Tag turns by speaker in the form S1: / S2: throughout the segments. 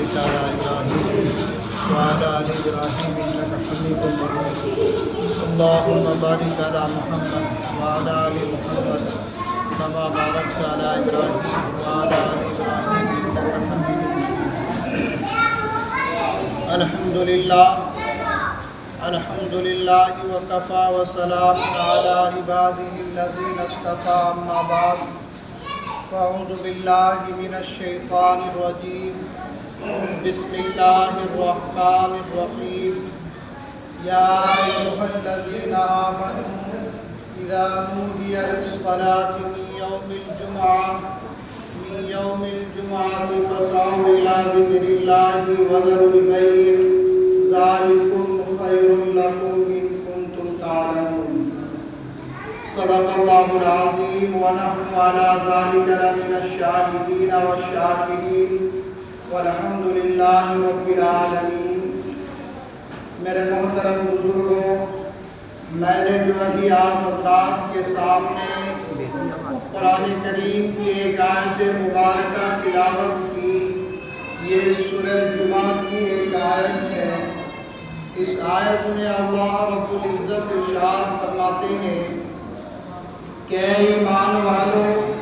S1: باركت على إبراهيم وعلى آل إبراهيم إنك حميد مجيد اللهم بارك على محمد وعلى آل محمد كما باركت على إبراهيم وعلى آل إبراهيم إنك حميد مجيد الحمد لله وكفى وسلام على عباده الذين اصطفى أما بعد فأعوذ بالله من الشيطان الرجيم بسم الله الرحمن الرحيم يا أيها الذين آمنوا إذا نودي للصلاة من يوم الجمعة فاسعوا إلى ذكر الله وذروا البيع ذلكم خير لكم إن كنتم تعلمون صدق الله العظيم ونحن على ذلك لمن الشاهدين والشاكرين والحمد لله رب العالمین۔ میرے محترم بزرگوں، میں نے جو ابھی آپ حضرات کے سامنے قرآن کریم کی ایک آیت مبارکہ تلاوت کی، یہ سورہ جمعہ کی ایک آیت ہے۔ اس آیت میں اللہ رب العزت ارشاد فرماتے ہیں کہ اے ایمان والوں،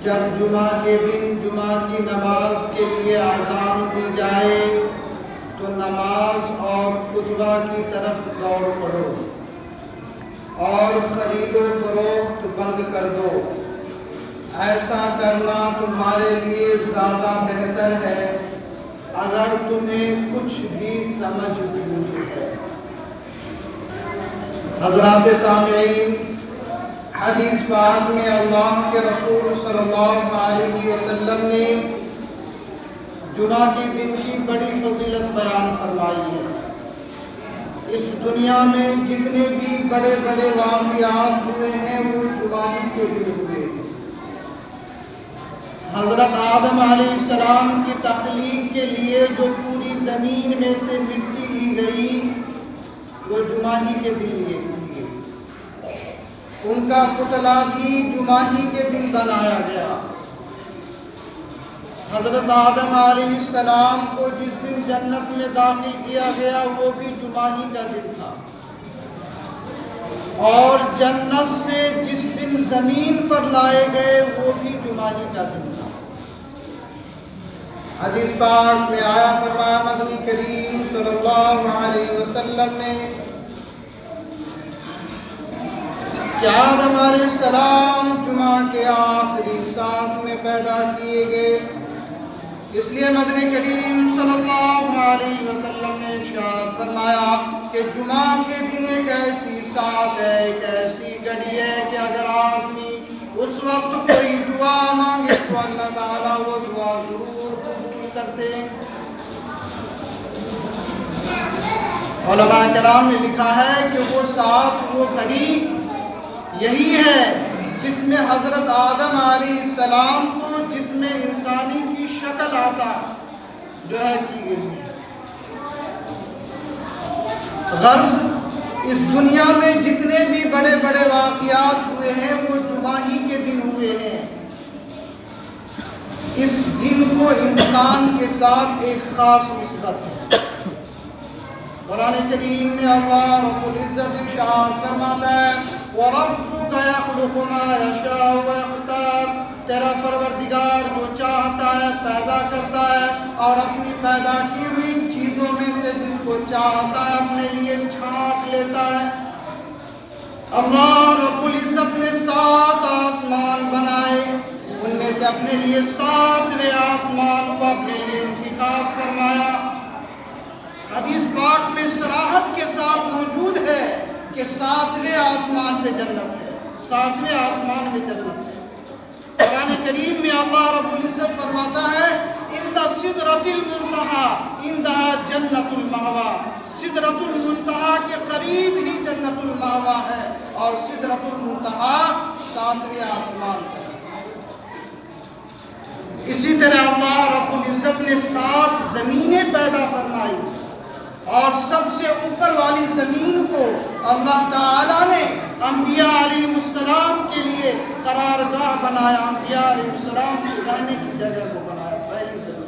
S1: جب جمعہ کے دن جمعہ کی نماز کے لیے اذان دی جائے تو نماز اور خطبہ کی طرف دوڑ پڑو اور خرید و فروخت بند کر دو۔ ایسا کرنا تمہارے لیے زیادہ بہتر ہے اگر تمہیں کچھ بھی سمجھ بوجھ ہے۔ حضرات سامعین، حدیث پاک میں اللہ کے رسول صلی اللہ علیہ وسلم نے جمعہ کے دن کی بڑی فضیلت بیان فرمائی ہے۔ اس دنیا میں جتنے بھی بڑے بڑے واقعات ہوئے ہیں وہ جمعہ کے دن ہوئے ہیں۔ حضرت آدم علیہ السلام کی تخلیق کے لیے جو پوری زمین میں سے مٹی لی گئی وہ جمعہ کے دن لی گئی۔ ان کا پتلا بھی جمعہ کے دن بنایا گیا۔ حضرت آدم علیہ السلام کو جس دن جنت میں داخل کیا گیا وہ بھی جمعہ کا دن تھا، اور جنت سے جس دن زمین پر لائے گئے وہ بھی جمعہ کا دن تھا۔ حدیث پاک میں آیا فرمایا مدنی کریم صلی اللہ علیہ وسلم نے کہ آدم علیہ السلام جمعہ کے آخری سات میں پیدا کیے گئے، اس لیے مدنی کریم صلی اللہ علیہ وسلم نے ارشاد فرمایا کہ جمعہ کے دن ایک ایسی سات ہے، ایک ایسی گھڑی ہے کہ اگر آدمی اس وقت کوئی دعا مانگے تو اللہ تعالیٰ وہ دعا ضرور قبول کرتے ہیں۔ علماء کرام نے لکھا ہے کہ وہ سات، وہ گھڑی یہی ہے جس میں حضرت آدم علیہ السلام کو جس میں انسانی کی شکل آتا جو ہے کی گئی۔ غرض اس دنیا میں جتنے بھی بڑے بڑے واقعات ہوئے ہیں وہ جمعہ کے دن ہوئے ہیں۔ اس دن کو انسان کے ساتھ ایک خاص نسبت ہے۔ قرآن کریم میں اللہ رب العزت ارشاد فرماتا ہے وَرَبُّكَ يَخْلُقُ مَا يَشَاءُ وَيَخْتَارُ، تیرا پروردگار جو چاہتا ہے پیدا کرتا ہے اور اپنی پیدا کی ہوئی چیزوں میں سے جس کو چاہتا ہے اپنے لیے چھانٹ لیتا ہے۔ اللہ رب العزت نے 7 آسمان بنائے، ان میں سے اپنے لیے 7ویں آسمان کو اپنے لیے انتخاب فرمایا۔ حدیث پاک میں صراحت کے ساتھ موجود ہے کہ 7ویں آسمان پہ جنت ہے، 7ویں آسمان میں جنت ہے۔ قرآن کریم میں اللہ رب العزت فرماتا ہے عند سدرۃ المنتہی عندہا جنت المأویٰ، سدرۃ المنتہی کے قریب ہی جنت المأویٰ ہے، اور سدرۃ المنتہی 7ویں آسمان ہے۔ اسی طرح اللہ رب العزت نے 7 زمینیں پیدا فرمائی، اور سب سے اوپر والی زمین کو اللہ تعالیٰ نے انبیاء علیہ السلام کے لیے قرارگاہ بنایا، انبیاء علیہ السلام کی رہنے کی جگہ کو بنایا، پہلی زمین۔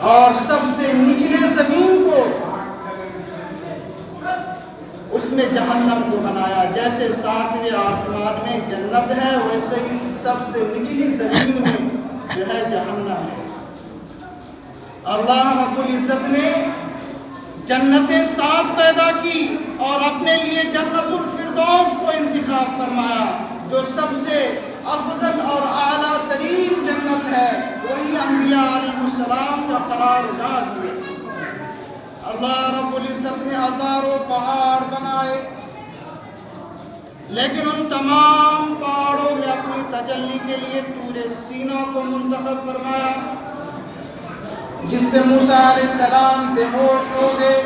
S1: اور سب سے نچلے زمین کو اس میں جہنم کو بنایا. جیسے 7ویں آسمان میں جنت ہے ویسے ہی سب سے نچلی زمین میں جو ہے جہنم ہے. اللہ رب العزت نے جنتیں 7 پیدا کی اور اپنے لیے جنت الفردوس کو انتخاب فرمایا جو سب سے افضل اور اعلیٰ ترین جنت ہے. وہی انبیاء علیہ السلام کا قرارگاہ ہے. اللہ رب العزت نے ہزاروں پہاڑ بنائے لیکن ان تمام پہاڑوں میں اپنی تجلی کے لیے طور سینا کو منتخب فرمایا جس پہ موسیٰ علیہ السلام بے ہوش ہو گئے،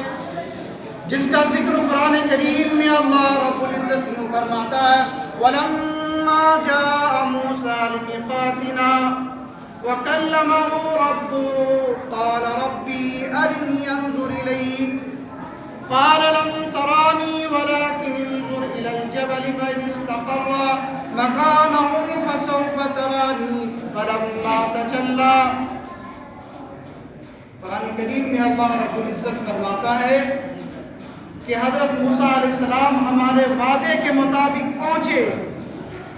S1: جس کا ذکر قرآن کریم میں اللہ رب العزت یوں فرماتا ہے وَلَمَّا جَاءَ مُوسَىٰ لِمِيقَاتِنَا وَكَلَّمَهُ رَبُّهُ قَالَ رَبِّي أَرِنِي أَنظُرْ إِلَيْكَ قَالَ لَن تَرَانِي وَلَكِنِ انظُرْ إِلَى الْجَبَلِ فَإِنِ اسْتَقَرَّ مَكَانَهُ فَسَوْفَ تَرَانِي فَلَمَّا تَجَلَّىٰ. قرآن کریم میں اللہ رب العزت فرماتا ہے کہ حضرت موسیٰ علیہ السلام ہمارے وعدے کے مطابق پہنچے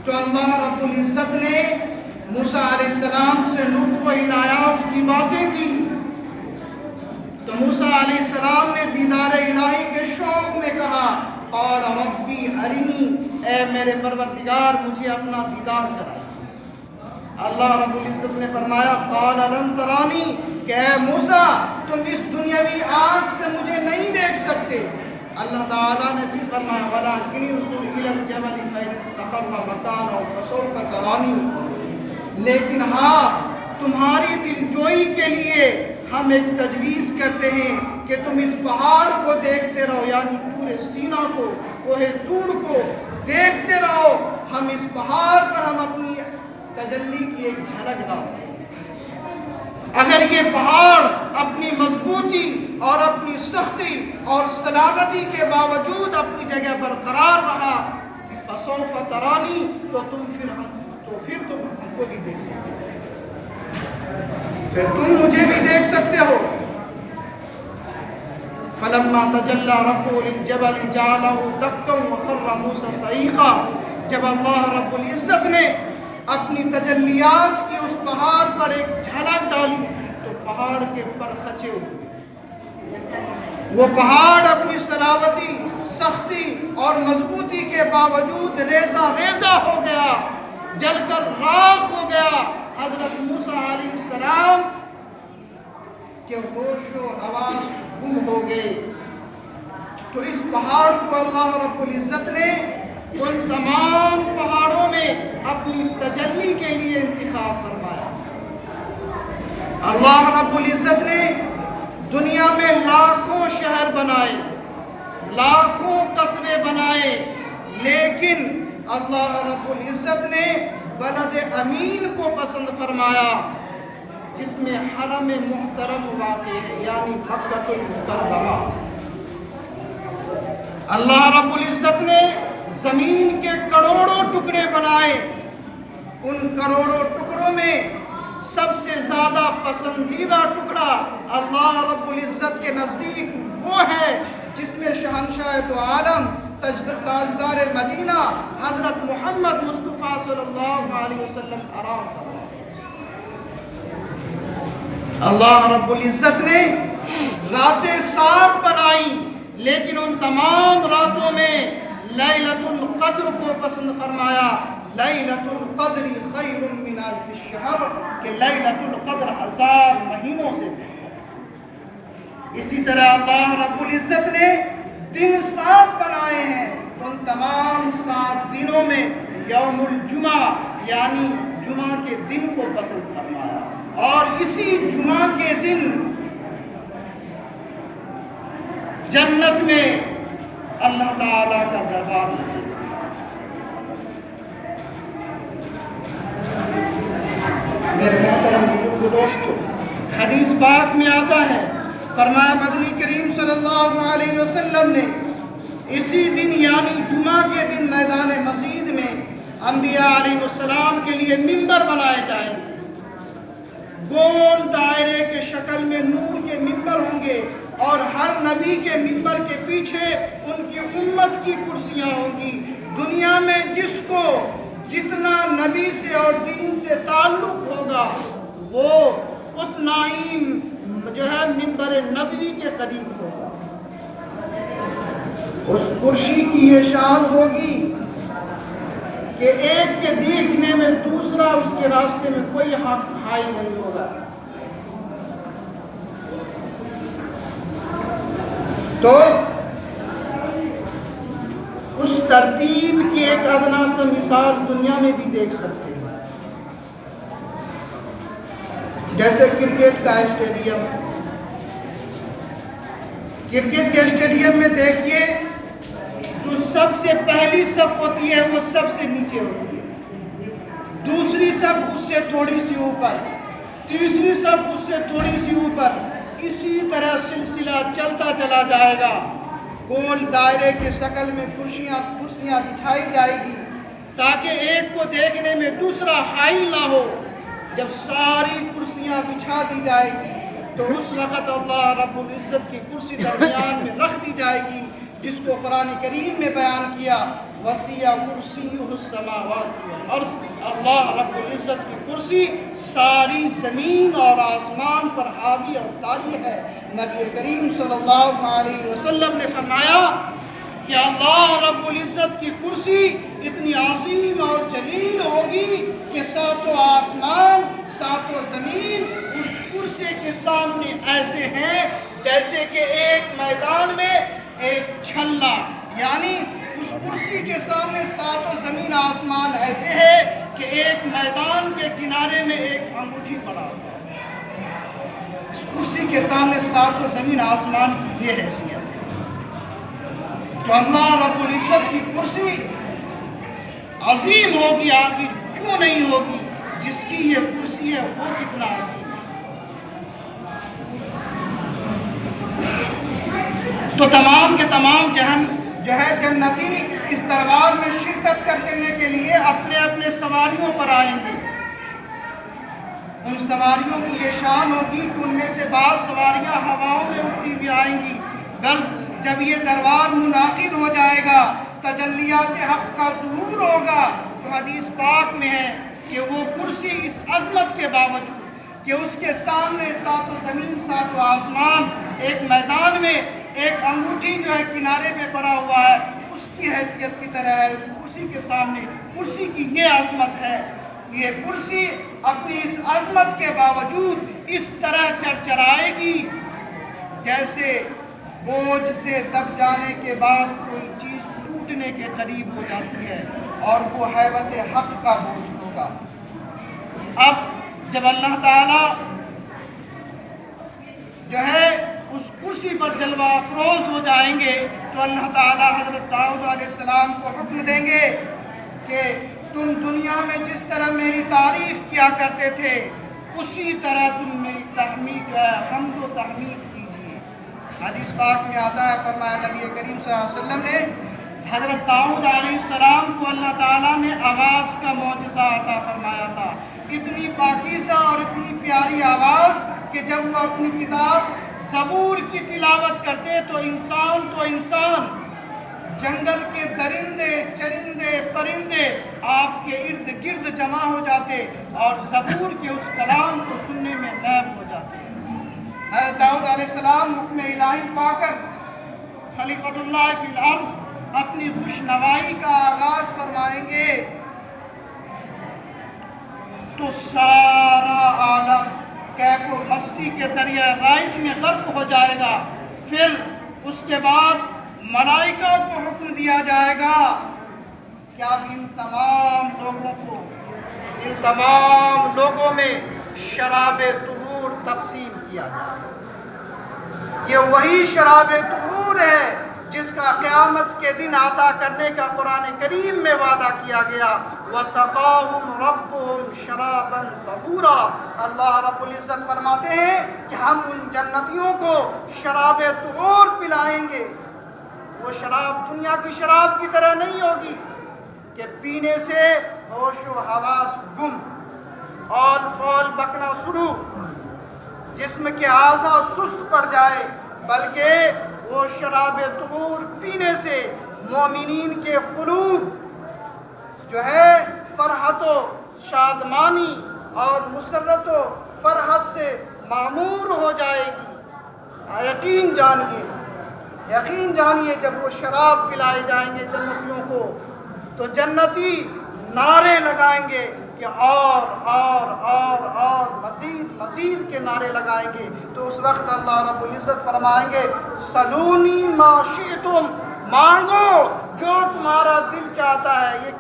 S1: تو اللہ رب العزت نے موسیٰ علیہ السلام سے لطف و عنایات کی باتیں کی. تو موسیٰ علیہ السلام نے دیدار الہی کے شوق میں کہا قال ربی ارنی، اے میرے پروردگار مجھے اپنا دیدار کرا. اللہ رب العزت نے فرمایا قال لن ترانی کہ اے موسیٰ تم اس دنیاوی آنکھ سے مجھے نہیں دیکھ سکتے. اللہ تعالیٰ نے پھر فرمایا وَلَكِنِ انظُرْ إِلَى الْجَبَلِ فَإِنِ اسْتَقَرَّ مَكَانَهُ فَسَوْفَ تَرَانِي. لیکن ہاں تمہاری دلجوئی کے لیے ہم ایک تجویز کرتے ہیں کہ تم اس پہاڑ کو دیکھتے رہو، یعنی طور سینا کو، کوہ طور کو دیکھتے رہو. ہم اس پہاڑ پر ہم اپنی تجلی کی ایک جھلک ڈالتے ہیں. اگر یہ پہاڑ اپنی مضبوطی اور اپنی سختی اور سلامتی کے باوجود اپنی جگہ پر قرار رہا فسوف ترانی تو پھر تم ہم کو بھی دیکھ سکتے ہو، پھر تم مجھے بھی دیکھ سکتے ہو. فلما تجلی ربہ للجبل جعلہ دکا وخر موسیٰ صعیقا. جب اللہ رب العزت نے اپنی تجلیات کی اس پہاڑ پر ایک جھلک ڈالی تو پہاڑ کے پر خچے ہوئے. وہ پہاڑ اپنی سلاوتی، سختی اور مضبوطی کے باوجود ریزہ ریزہ ہو گیا، جل کر راکھ ہو گیا. حضرت موسیٰ علیہ السلام کے ہوش و حواس گم ہو گئے. تو اس پہاڑ کو اللہ رب العزت نے ان تمام پہاڑوں میں اپنی تجلی کے لیے انتخاب فرمایا. اللہ رب العزت نے دنیا میں لاکھوں شہر بنائے، لاکھوں قصبے بنائے، لیکن اللہ رب العزت نے بلد امین کو پسند فرمایا جس میں حرم محترم واقع ہے، یعنی مکہ المکرمہ. اللہ رب العزت نے زمین کے کروڑوں ٹکڑے بنائے. ان کروڑوں ٹکڑوں میں سب سے زیادہ پسندیدہ ٹکڑا اللہ رب العزت کے نزدیک وہ ہے جس میں شہنشاہ دو عالم تاجدار مدینہ حضرت محمد مصطفیٰ صلی اللہ علیہ وسلم آرام فرمائے. اللہ رب العزت نے راتیں 7 بنائی لیکن ان تمام راتوں میں لیلۃ القدر کو پسند فرمایا. لیلۃ القدر خیر من الف الشہر کہ لیلۃ القدر 1000 مہینوں سے بہتر. اسی طرح اللہ رب العزت نے دن 7 بنائے ہیں. ان تمام 7 دنوں میں یوم الجمعہ یعنی جمعہ کے دن کو پسند فرمایا اور اسی جمعہ کے دن جنت میں اللہ تعالیٰ کا دربار لگے. میرے محترم بزرگ دوستو، حدیث پاک میں آتا ہے فرمایا مدنی کریم صلی اللہ علیہ وسلم نے اسی دن یعنی جمعہ کے دن میدان مسجد میں انبیاء علیہ السلام کے لیے منبر بنائے جائیں گے. گول دائرے کے شکل میں نور کے منبر ہوں گے اور ہر نبی کے منبر کے پیچھے ان کی امت کی کرسیاں ہوں گی۔ دنیا میں جس کو جتنا نبی سے اور دین سے تعلق ہوگا وہ اتنا ہی جو ہے منبر نبوی کے قریب ہوگا۔ اس کرسی کی یہ شان ہوگی کہ ایک کے دیکھنے میں دوسرا اس کے راستے میں کوئی حائل نہیں ہوگا۔ تو اس ترتیب کی ایک ادنا سا مثال دنیا میں بھی دیکھ سکتے ہیں، جیسے کرکٹ کا اسٹیڈیم۔ کرکٹ کے اسٹیڈیم میں دیکھیے جو سب سے پہلی صف ہوتی ہے وہ سب سے نیچے ہوتی ہے، دوسری صف اس سے تھوڑی سی اوپر، تیسری صف اس سے تھوڑی سی اوپر، اسی طرح سلسلہ چلتا چلا جائے گا۔ گول دائرے کے شکل میں کرسیاں بچھائی جائے گی تاکہ ایک کو دیکھنے میں دوسرا حائل نہ ہو۔ جب ساری کرسیاں بچھا دی جائے گی تو اس وقت اللہ رب العزت کی کرسی درمیان میں رکھ دی جائے گی، جس کو قرآن کریم میں بیان کیا وسیع کرسیہ السماوات والارض۔ اللہ رب العزت کی کرسی ساری زمین اور آسمان پر حاوی اور طاری ہے۔ نبی کریم صلی اللہ علیہ وسلم نے فرمایا کہ اللہ رب العزت کی کرسی اتنی عظیم اور جلیل ہوگی کہ ساتوں آسمان ساتوں زمین اس کرسی کے سامنے ایسے ہیں جیسے کہ ایک میدان میں ایک چھلا، یعنی اس کرسی کے سامنے ساتوں زمین آسمان ایسے ہے کہ ایک میدان کے کنارے میں ایک انگوٹھی پڑا ہوا ہے۔ اس کرسی کے سامنے ساتوں زمین آسمان کی یہ حیثیت ہے۔ تو اللہ رب العزت کی کرسی عظیم ہوگی، آخر کیوں نہیں ہوگی؟ جس کی یہ کرسی ہے وہ کتنا عظیم ہے۔ تو تمام کے تمام جنتی اس دربار میں شرکت کرنے کے لیے اپنے اپنے سواریوں پر آئیں گے۔ ان سواریوں کی یہ شان ہوگی کہ ان میں سے بعض سواریاں ہواؤں میں اڑتی ہوئی آئیں گی۔ غرض جب یہ دربار منعقد ہو جائے گا، تجلیات حق کا ظہور ہوگا، تو حدیث پاک میں ہے کہ وہ کرسی اس عظمت کے باوجود کہ اس کے سامنے ساتوں زمین ساتوں آسمان ایک میدان میں ایک انگوٹھی جو ہے کنارے پہ پڑا ہوا ہے، اس کی حیثیت کی طرح ہے۔ اس کرسی کے سامنے کرسی کی یہ عظمت ہے، یہ کرسی اپنی اس عظمت کے باوجود اس طرح چرچرائے گی جیسے بوجھ سے دب جانے کے بعد کوئی چیز ٹوٹنے کے قریب ہو جاتی ہے، اور وہ ہیبت حق کا بوجھ ہوگا۔ اب جب اللہ تعالیٰ جو ہے اس کرسی پر جلوہ افروز ہو جائیں گے تو اللہ تعالیٰ حضرت داؤد علیہ السلام کو حکم دیں گے کہ تم دنیا میں جس طرح میری تعریف کیا کرتے تھے اسی طرح تم میری حمد و تحمید کیجیے۔ حدیث پاک میں آتا ہے، فرمایا نبی کریم صلی اللہ علیہ وسلم نے حضرت داؤد علیہ السلام کو اللہ تعالیٰ نے آواز کا معجزہ عطا فرمایا تھا، اتنی پاکیزہ اور اتنی پیاری آواز کہ جب وہ اپنی کتاب زبور کی تلاوت کرتے تو انسان جنگل کے درندے چرندے پرندے آپ کے ارد گرد جمع ہو جاتے اور زبور کے اس کلام کو سننے میں غائب ہو جاتے۔ حضرت داؤد علیہ السلام حکم الہی پا کر خلیفۃ اللہ فی الارض اپنی خوش نوائی کا آغاز فرمائیں گے تو سارا عالم کیف و مستی کے دریا رائٹ میں غرق ہو جائے گا۔ پھر اس کے بعد ملائکہ کو حکم دیا جائے گا کہ اب ان تمام لوگوں میں شراب طہور تقسیم کیا جائے۔ یہ وہی شراب طہور ہے جس کا قیامت کے دن عطا کرنے کا قرآن کریم میں وعدہ کیا گیا، وَسَقَاهُمْ رَبُّهُمْ شَرَابًا طَهُورًا۔ اللہ رب العزت فرماتے ہیں کہ ہم ان جنتیوں کو شراب طہور پلائیں گے۔ وہ شراب دنیا کی شراب کی طرح نہیں ہوگی کہ پینے سے ہوش و حواس گم، اول فول بکنا شروع، جسم کے اعضاء سست پڑ جائے، بلکہ وہ شراب طہور پینے سے مومنین کے قلوب جو ہے فرحت و شادمانی اور مسرت و فرحت سے معمور ہو جائے گی۔ یقین جانیے جب وہ شراب پلائے جائیں گے جنتیوں کو تو جنتی نعرے لگائیں گے کہ اور مزید کے نعرے لگائیں گے۔ تو اس وقت اللہ رب العزت فرمائیں گے سلونی ما شئتم، مانگو جو تمہارا دل چاہتا ہے۔ یہ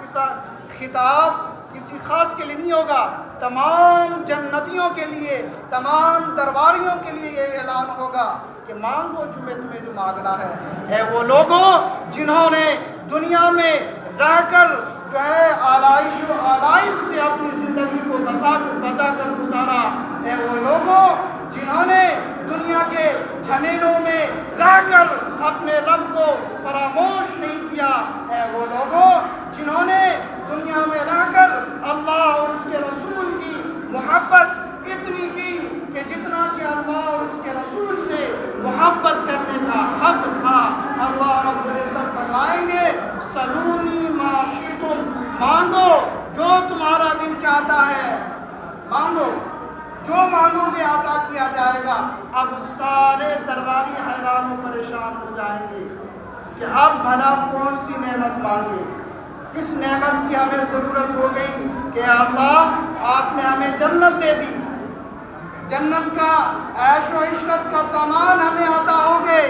S1: خطاب کسی خاص کے لیے نہیں ہوگا، تمام جنتیوں کے لیے، تمام درباریوں کے لیے یہ اعلان ہوگا کہ مانگو تمہیں جو مانگنا ہے۔ اے وہ لوگوں جنہوں نے دنیا میں رہ کر جو ہے آلائش و آلائش سے اپنی زندگی کو بچا کر گزارا، اے وہ لوگوں جنہوں نے دنیا کے جھمیلوں میں رہ کر اپنے رب کو فراموش نہیں کیا، اے وہ لوگوں جنہوں نے دنیا میں رہ کر اللہ اور اس کے رسول کی محبت اتنی کی کہ جتنا کہ اللہ اور اس کے رسول سے محبت کرنے کا حق تھا۔ اللہ رب العزت فرمائیں گے سلونی ما شئتم، مانگو جو تمہارا دل چاہتا ہے، مانگو جو مانگو گے عطا کیا جائے گا۔ اب سارے درباری حیران و پریشان ہو جائیں گے کہ اب بھلا کون سی نعمت مانگے، کس نعمت کی ہمیں ضرورت ہو گئی کہ اللہ آپ نے ہمیں جنت دے دی، جنت کا عیش و عشرت کا سامان ہمیں عطا ہو گئے،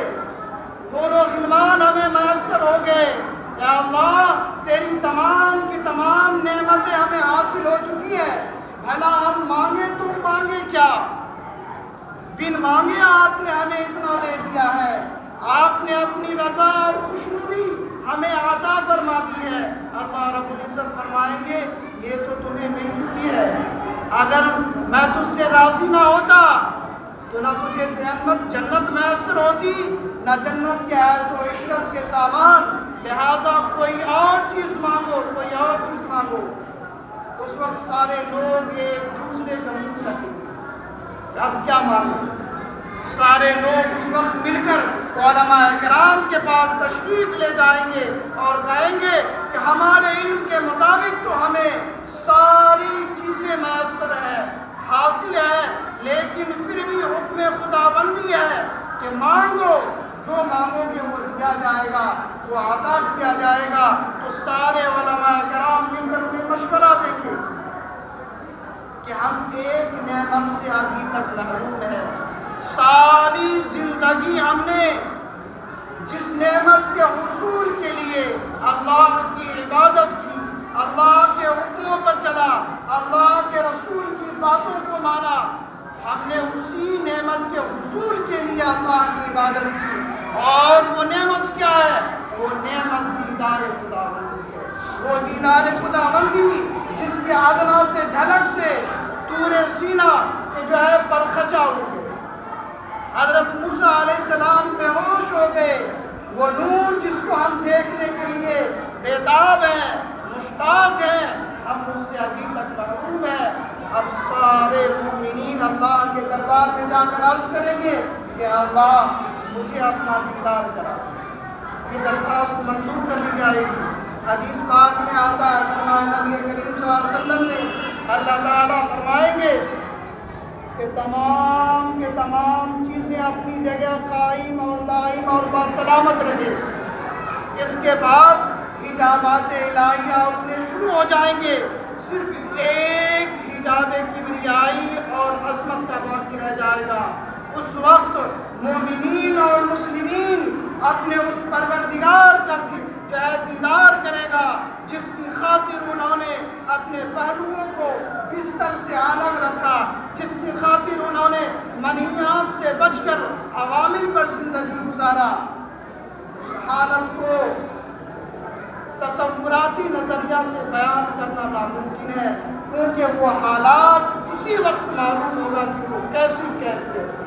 S1: حور و غلمان ہمیں میسر ہو گئے۔ یا اللہ تیری تمام کی تمام نعمتیں ہمیں حاصل ہو چکی ہے، بھلا ہم مانگے تو مانگے کیا؟ بن مانگے آپ نے ہمیں اتنا دے دیا ہے، آپ نے اپنی رضا اور خوشنودی ہمیں عطا فرما دی ہے۔ اللہ رب العزت فرمائیں گے یہ تو تمہیں مل چکی ہے، اگر میں تجھ سے راضی نہ ہوتا تو نہ تجھے جنت میسر ہوتی، نہ جنت کے عیش و عشرت کے سامان، لہٰذا کوئی اور چیز مانگو، کوئی اور چیز مانگو۔ اس وقت سارے لوگ ایک دوسرے کا منہ تکیں گے اب کیا مانگو۔ سارے لوگ اس وقت مل کر علماء کرام کے پاس تشریف لے جائیں گے اور کہیں گے کہ ہمارے علم کے مطابق تو ہمیں ساری چیزیں میسر ہے، حاصل ہے، لیکن پھر بھی حکم خداوندی ہے کہ مانگو، جو مانگو گے وہ دیا جائے گا، وہ عطا کیا جائے گا۔ تو سارے علماء کرام مل کر انہیں مشورہ دیں گے کہ ہم ایک نعمت سے ابھی تک محروم ہیں، ساری زندگی ہم نے جس نعمت کے حصول کے لیے اللہ کی عبادت کی، اللہ کے حکموں پر چلا، اللہ کے رسول کی باتوں کو مانا، ہم نے اسی نعمت کے حصول کے لیے اللہ کی عبادت کی، اور وہ نعمت کیا ہے؟ وہ نعمت دیدار خداوندی ہے، وہ دیدار خداوندی جس کے ادنا سے جھلک سے طور سینا کے جو ہے پرخچا ہو گئے، حضرت موسیٰ علیہ السلام بے ہوش ہو گئے، وہ نور جس کو ہم دیکھنے کے لیے بیتاب ہیں، مشتاق ہیں، ہم اس سے ابھی تک محروم ہیں۔ اب سارے مومنین اللہ کے دربار میں جا کر عرض کریں گے کہ اللہ مجھے اپنا دیدار کرا، یہ درخواست منظور کر لی جائے گی۔ حدیث پاک میں آتا ہے، فرمایا نبی کریم صلی اللہ علیہ وسلم نے، اللہ تعالیٰ فرمائیں گے کہ تمام کے تمام چیزیں اپنی جگہ قائم اور دائم اور بسلامت رہے۔ اس کے بعد حجابات الہیہ اٹھنے شروع ہو جائیں گے، صرف ایک حجاب کبریائی اور عظمت کا باقی رہ جائے گا۔ اس وقت مومنین اور مسلمین اپنے اس پروردگار کا جو ہے دیدار کرے گا جس کی خاطر انہوں نے اپنے پہلوؤں کو بستر سے الگ رکھا، جس کی خاطر انہوں نے منہیات سے بچ کر عوامل پر زندگی گزارا۔ اس حالت کو تصوراتی نظریہ سے بیان کرنا ناممکن ہے، کیونکہ وہ حالات اسی وقت معلوم ہوگا کہ وہ کیسی کیفیت ہے۔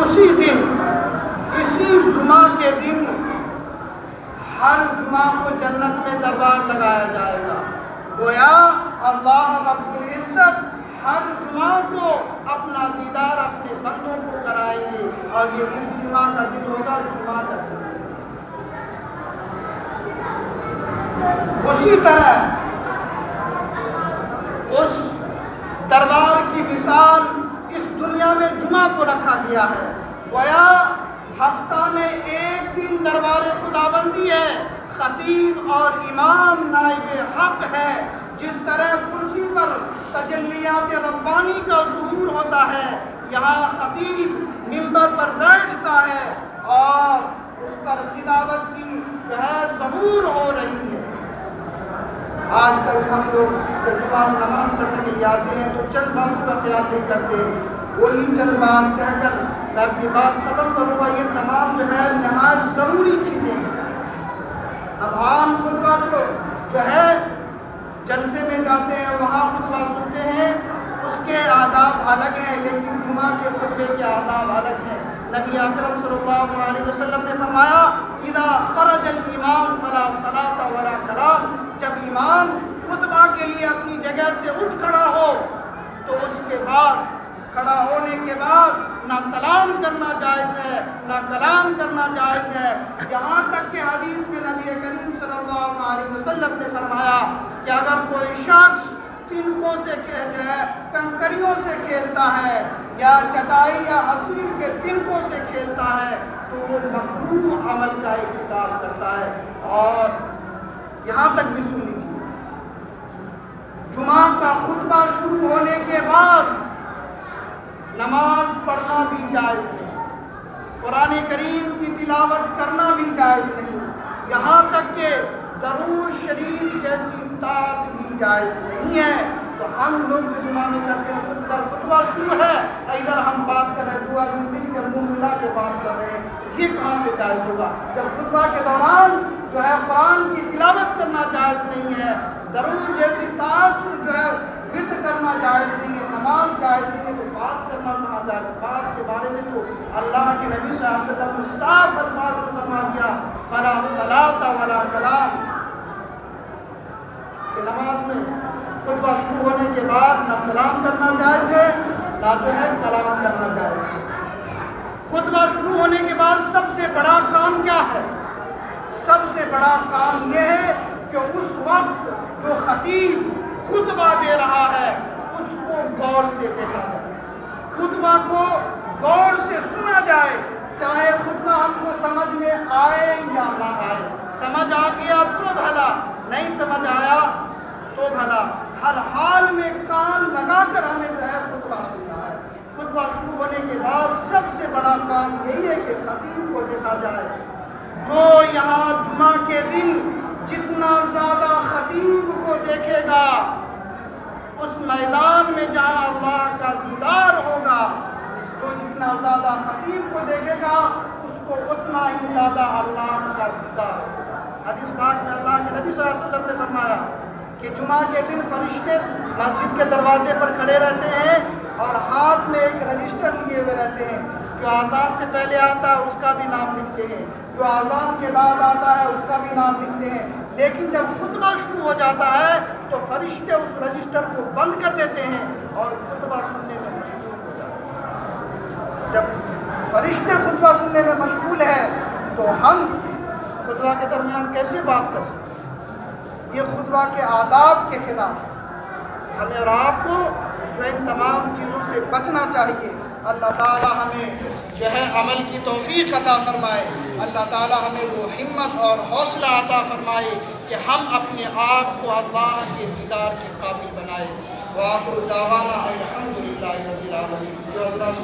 S1: اسی دن، اسی جمعہ کے دن ہر جمعہ کو جنت میں دربار لگایا جائے گا، گویا اللہ رب العزت ہر جمعہ کو اپنا دیدار اپنے بندوں کو کرائیں گے، اور یہ اجتماع کا دن ہوگا، جمعہ کا دن۔ اسی طرح اس دربار کی مثال اس دنیا میں جمعہ کو رکھا گیا ہے، گویا ہفتہ میں ایک دن دربار خداوندی ہے، خطیب اور امام نائب حق ہے۔ جس طرح کرسی پر تجلیات ربانی کا ظہور ہوتا ہے، یہاں خطیب منبر پر بیٹھتا ہے اور اس پر خطابت کی ظہور ہو رہی ہے۔ آج کل ہم لوگ جب جمعہ نماز پڑھنے کے لیے آتے ہیں تو چند باتوں کا خیال نہیں کرتے، وہی چند بات کہہ کر میں اپنی بات ختم کروں گا۔ یہ تمام نہایت ضروری چیزیں ہیں۔ اب عام خطبہ کو جلسے میں جاتے ہیں، وہاں خطبہ سنتے ہیں، اس کے آداب الگ ہیں، لیکن جمعہ کے خطبے کے آداب الگ ہیں۔ نبی اکرم صلی اللہ علیہ وسلم نے فرمایا، اذا خرج الامام فلا صلاۃ ولا کلام، جب امام خطبہ کے لیے اپنی جگہ سے اٹھ کھڑا ہو تو اس کے بعد، کھڑا ہونے کے بعد نہ سلام کرنا جائز ہے، نہ کلام کرنا جائز ہے۔ یہاں تک کہ حدیث میں نبی کریم صلی اللہ علیہ وسلم نے فرمایا کہ اگر کوئی شخص تنکوں سے کنکریوں سے کھیلتا ہے یا چٹائی یا حصیر کے تنکوں سے کھیلتا ہے تو وہ مکروہ عمل کا ارتکاب کرتا ہے۔ اور یہاں تک بھی سن لیجیے، جمعہ کا خطبہ شروع ہونے کے بعد نماز پڑھنا بھی جائز نہیں، قرآن کریم کی تلاوت کرنا بھی جائز نہیں، یہاں تک کہ درود شریف جیسی اطاعت بھی جائز نہیں ہے۔ تو ہم لوگ جو جمعہ میں کرتے ہیں، خطبہ شروع ہے، ادھر ہم بات کر رہے ہیں، دو آدمی مل کے منہ ملا کے بات کر رہے ہیں، یہ کہاں سے جائز ہوگا؟ جب خطبہ کے دوران قرآن کی تلاوت کرنا جائز نہیں ہے، درود جیسی اطاعت ورد کرنا جائز نہیں ہے، نماز جائز نہیں ہے، تو بات کرنا کہاں جائز؟ بات کے بارے میں تو اللہ کے نبی صلی اللہ علیہ وسلم نے صاف الفاظ میں فرما دیا، فلا صلاۃ ولا کلام، کہ نماز میں خطبہ شروع ہونے کے بعد نہ سلام کرنا جائز ہے، نہ کلام کرنا جائز ہے۔ خطبہ شروع ہونے کے بعد سب سے بڑا کام کیا ہے؟ سب سے بڑا کام یہ ہے کہ اس وقت جو خطیب خطبہ دے رہا ہے اس کو غور سے دیکھا جائے، خطبہ کو غور سے سنا جائے، چاہے خطبہ ہم کو سمجھ میں آئے یا نہ آئے۔ سمجھ آ گیا تو بھلا، نہیں سمجھ آیا تو بھلا، ہر حال میں کان لگا کر ہمیں خطبہ سننا ہے۔ خطبہ شروع ہونے کے بعد سب سے بڑا کام یہی ہے کہ خطیب کو دیکھا جائے۔ جو یہاں جمعہ کے دن جتنا زیادہ خطیب کو دیکھے گا، اس میدان میں جہاں اللہ کا دیدار ہوگا، جو جتنا زیادہ خطیب کو دیکھے گا اس کو اتنا ہی زیادہ اللہ کا دیدار ہوگا۔ حدیث پاک میں اللہ کے نبی صلی اللہ علیہ وسلم نے فرمایا کہ جمعہ کے دن فرشتے مسجد کے دروازے پر کھڑے رہتے ہیں اور ہاتھ میں ایک رجسٹر لیے ہوئے رہتے ہیں، جو اذان سے پہلے آتا ہے اس کا بھی نام لکھتے ہیں، جو اذان کے بعد آتا ہے اس کا بھی نام لکھتے ہیں، لیکن جب خطبہ شروع ہو جاتا ہے تو فرشتے اس رجسٹر کو بند کر دیتے ہیں اور خطبہ سننے میں مشغول ہو جاتے ہیں۔ جب فرشتے خطبہ سننے میں مشغول ہیں تو ہم خطبہ کے درمیان کیسے بات کر سکتے ہیں؟ یہ خطبہ کے آداب کے خلاف ہے۔ ہمیں اور آپ کو ان تمام چیزوں سے بچنا چاہیے۔ اللہ تعالی ہمیں عمل کی توفیق عطا فرمائے، اللہ تعالی ہمیں وہ ہمت اور حوصلہ عطا فرمائے کہ ہم اپنے آپ کو اللہ کے دیدار کے قابل بنائے۔ وآخر دعوانا الحمدللہ رب العالمین۔ جو حضرات